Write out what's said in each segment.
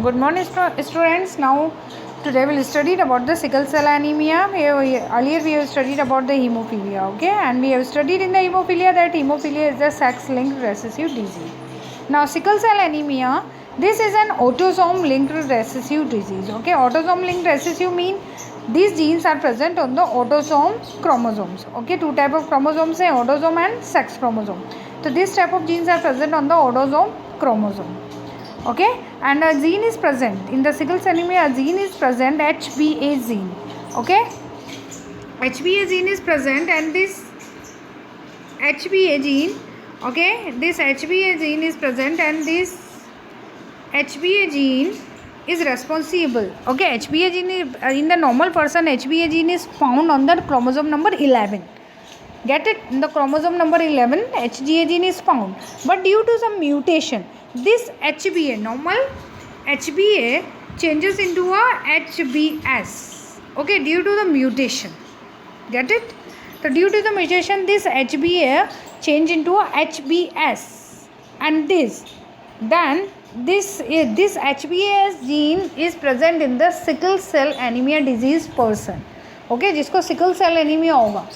Good morning, students. Now, today we'll study about the sickle cell anemia. Earlier we have studied about the hemophilia, okay? And we have studied in the hemophilia that hemophilia is the sex-linked recessive disease. Now, sickle cell anemia, this is an autosome-linked recessive disease, okay? Autosome-linked recessive mean these genes are present on the autosome chromosomes, okay? Two type of chromosomes are autosome and sex chromosome. So, this type of genes are present on the autosome chromosome. Okay, and a gene is present in the sickle cell anemia. A gene is present, HBA gene. Okay, HBA gene is present, and this HBA gene, okay, this HBA gene is present, and this HBA gene is responsible. Okay, HBA gene is, in the normal person, HBA gene is found on the chromosome number 11. Get it? In the chromosome number 11, HBA gene is found, but due to some mutation, this HBA, normal HBA, changes into a HBS. Okay, due to the mutation. Get it? So, due to the mutation, this HBA change into a HBS, and this HBS gene is present in the sickle cell anemia disease person. Okay, जिसको sickle cell anemia होगा.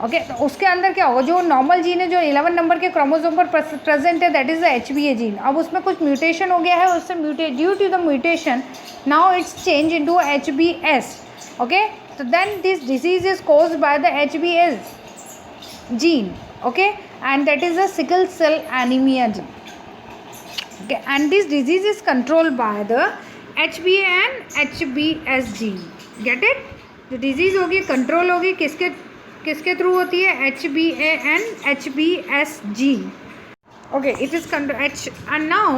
Okay, तो उसके अंदर क्या होगा, जो normal gene है जो 11 नंबर के क्रोमोसोम पर प्रेजेंट है, that is the HBA gene. अब उसमें कुछ म्यूटेशन हो गया है, उससे due to the mutation now it's change into HBS. Okay, तो then this disease is caused by the HBS gene. Okay, and that is the sickle cell anemia gene. Okay, and this disease is controlled by the HBA and HBS gene. Get it? जो disease होगी control होगी किसके through होती है? HBA and HBS gene. Okay, it is and now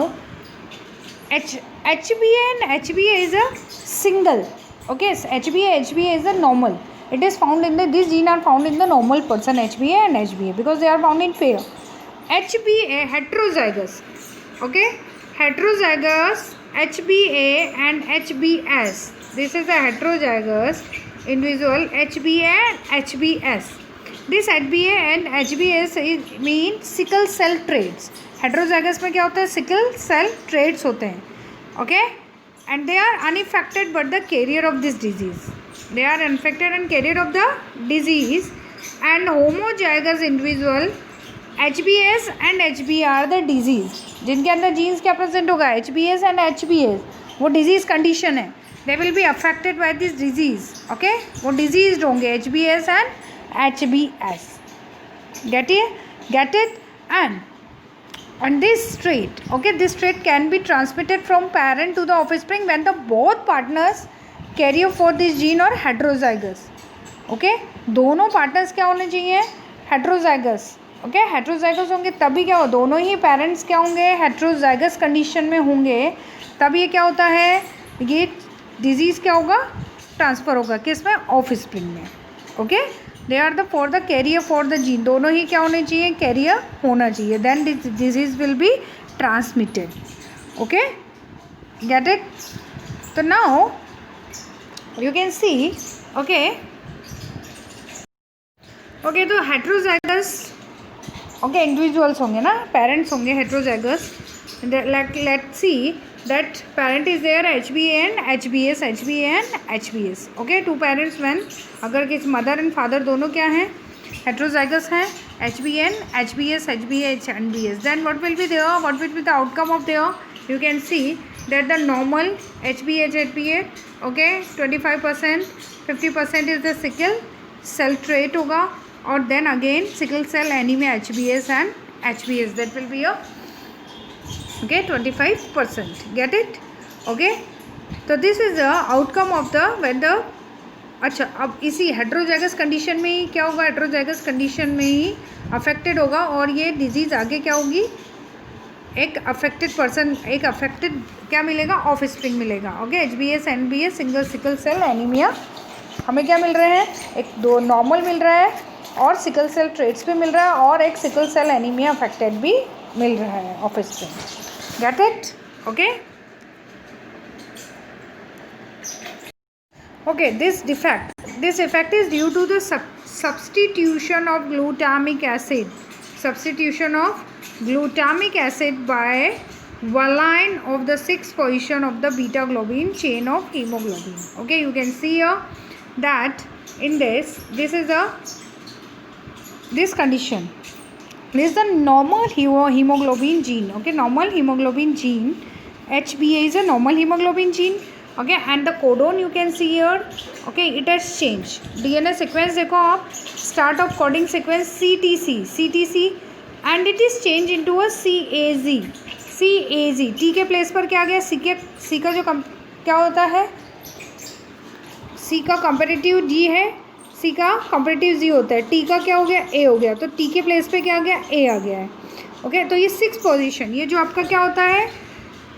HBA and HBA is a single. Okay, so HBA is a normal. It is found in these gene are found in the normal person, HBA and HBA, because they are found in pair. HBA heterozygous. Okay, heterozygous HBA and HBS. This is a heterozygous individual HBA and HBS. This HBA and HBS mean sickle cell traits. Heterozygous में क्या होता है? sickle cell traits होते हैं. Okay, and they are unaffected but the carrier of this disease. They are infected and carrier of the disease. And homozygous individual HBS and HBA are the disease. जिनके अंदर jeans क्या present होगा? HBS and HBS. वो disease condition है. They will be affected by this disease. Okay, वो diseased होंगे HBS and HBS. Get it? And this trait, okay, this trait can be transmitted from parent to the offspring when the both partners carry for this gene or heterozygous. Okay, दोनों partners क्या होने चाहिए? Heterozygous. Okay, heterozygous होंगे तभी क्या हो? दोनों ही parents क्या होंगे? Heterozygous condition में होंगे, तब ये क्या होता है? ये डिजीज़ क्या होगा? ट्रांसफ़र होगा किस में? ऑफ स्प्रिंग में. Okay, they are the for the carrier for the gene. दोनों ही क्या होने चाहिए? कैरियर होना चाहिए. Then disease will be transmitted. Okay, get it? तो now you can see. Okay, तो हेट्रोजाइगस ओके इंडिविजुअल्स होंगे ना, पेरेंट्स होंगे heterozygous. Let's see that parent is there HBA and HBS, HBA and HBS. Okay, two parents when अगर किस mother and father दोनों क्या हैं? Heterozygous हैं, HBA and HBS, HBH and BS. Then what will be there? What will be the outcome of there? You can see that the normal HBH, HBA, okay, 25%, 50% is the sickle cell trait होगा, और then again sickle cell anemia HBS and HBS. That will be your okay 25%. Get it? Okay, तो this is the outcome of the when the. अच्छा, अब इसी heterozygous condition में ही क्या होगा? Heterozygous condition में ही अफेक्टेड होगा, और ये डिजीज़ आगे क्या होगी? एक अफेक्टेड पर्सन, एक अफेक्टेड क्या मिलेगा? ऑफ स्प्रिंग मिलेगा. Okay, HBS NBS single sickle cell anaemia हमें क्या मिल रहे हैं? एक दो नॉर्मल मिल रहा है, और सिकल सेल ट्रेट्स भी मिल रहा है, और एक सिकल सेल एनीमिया अफेक्टेड भी मिल रहा है of spring. Get it? Okay, this effect is due to the substitution of glutamic acid by valine of the sixth position of the beta globin chain of hemoglobin. Okay, you can see here that in this is this condition. This is the normal hemoglobin gene. Okay, normal hemoglobin gene. HbA is a normal hemoglobin gene. Okay, and the codon you can see here. Okay, it has changed. DNA sequence देखो आप, start of coding sequence CTC, and it is changed into a CAZ. T के place पर क्या आ गया? C का जो क्या होता है? C का कंपेरेटिव G है, C का कंपेरेटिव Z होता है. T का क्या हो गया? A हो गया. तो T के प्लेस पे क्या आ गया? A आ गया है. ओके, तो ये 6 पोजीशन, ये जो आपका क्या होता है,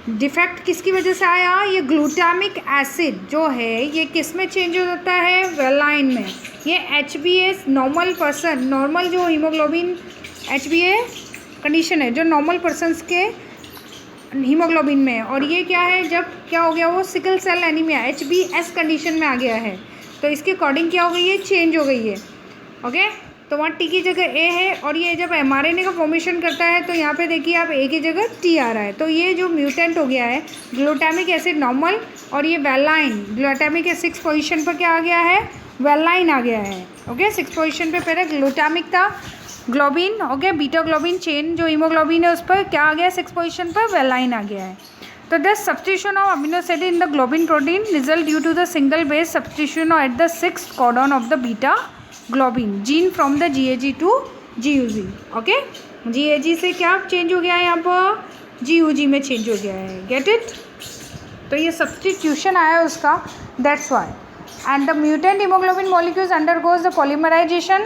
डिफेक्ट किसकी वजह से आया? ये ग्लूटामिक एसिड जो है ये किस में चेंज हो जाता है? वेलाइन में. ये HbA नॉर्मल पर्सन, नॉर्मल जो हीमोग्लोबिन HbA कंडीशन है जो नॉर्मल पर्सनस के हीमोग्लोबिन में है, और ये क्या है, जब क्या हो गया वो sickle cell anaemia HbS condition में आ गया है, तो इसके अकॉर्डिंग क्या हो गई है? चेंज हो गई है. ओके, तो वहाँ टी की जगह ए है, और ये जब mRNA का फॉर्मेशन करता है तो यहाँ पे देखिए आप ए की जगह टी आ रहा है. तो ये जो म्यूटेंट हो गया है ग्लूटामिक एसिड नॉर्मल, और ये वेलाइन ग्लूटामिक के 6 पोजीशन पर क्या आ गया है? वेलाइन आ गया है. ओके, 6 पोजीशन पे पहले ग्लूटामिक था globin. Okay, beta globin chain जो हीमोग्लोबिन है उस पर क्या आ गया? 6 पोजीशन पर वेलाइन आ गया है. तो the substitution of amino acid in the globin protein result due to the single base substitution at the 6th codon of the beta globin gene from the GAG to GUG. Okay, GAG से क्या change हो गया है? यहाँ पर GUG में change हो गया है. Get it? तो ये सब्स्टिट्यूशन आया है उसका, that's why. And the mutant haemoglobin molecules undergoes the polymerisation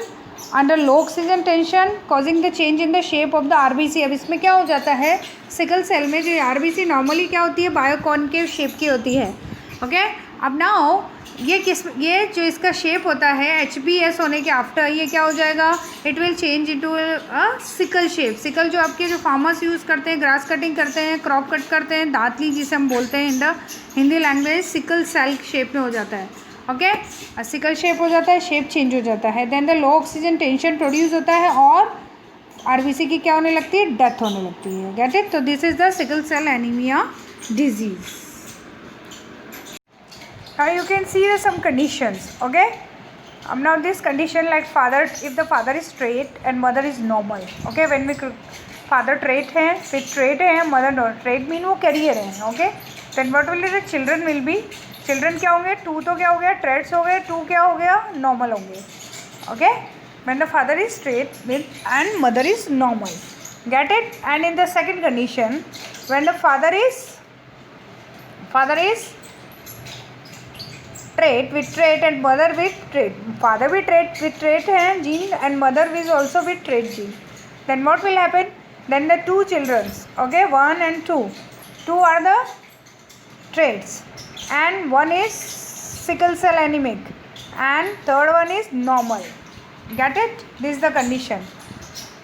under low oxygen tension causing the change in the shape of the RBC. अब इसमें क्या हो जाता है, सिकल सेल में जो RBC नॉर्मली क्या होती है? बायोकॉनकेव शेप की होती है. ओके, अब नाउ ये जो इसका शेप होता है HbS होने के आफ्टर, ये क्या हो जाएगा? It will change into a sickle shape. Sickle जो आपके जो फार्मर्स यूज़ करते हैं, ग्रास कटिंग करते हैं, क्रॉप कट करते हैं, दातली जिसे हम बोलते हैं in the Hindi language, sickle cell shape में हो जाता है. ओके, सिकल शेप हो जाता है, शेप चेंज हो जाता है. Then the low oxygen tension produce होता है और RBC की क्या होने लगती है? डेथ होने लगती है. Get it? तो this is the sickle cell anaemia disease. Now you can see some conditions. Okay, now this condition like father, if the father is straight and mother is normal. Okay, when we father trait है, फिर trait है, mother not trait mean वो carrier है. Okay, then what will the children will be? Children क्या होंगे? 2 तो क्या हो गया? traits हो गए. 2 क्या हो गया? normal होंगे. Okay, when the father is straight and mother is normal. Get it? And in the second condition, when the father is trait with trait and mother with trait, father with trait है gene and mother is also with trait gene, then what will happen? Then the 2 children, okay, 1 and 2 are the traits, and 1 is sickle cell anemic and 3rd one is normal. Get it? This is the condition.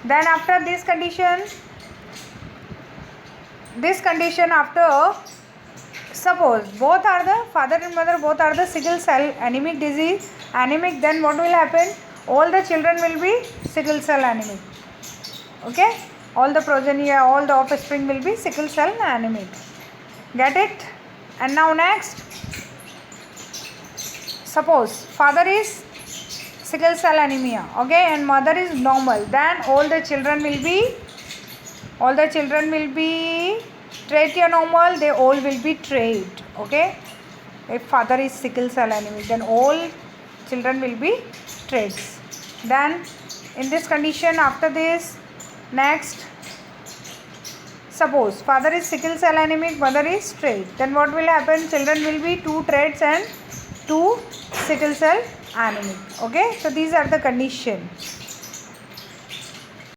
Then after this condition after, suppose both are the father and mother both are the sickle cell anemic, then what will happen? All the children will be sickle cell anemic. Okay, all the progeny, all the offspring will be sickle cell anemic. Get it? And now next, suppose father is sickle cell anemia, okay, and mother is normal, then all the children will be trait या normal, they all will be trait. Okay, if father is sickle cell anemic, then all children will be traits. Then in this condition, after this, next, suppose father is sickle cell anemic, mother is trait, then what will happen? Children will be 2 traits and 2 sickle cell anemic. Okay, so these are the conditions.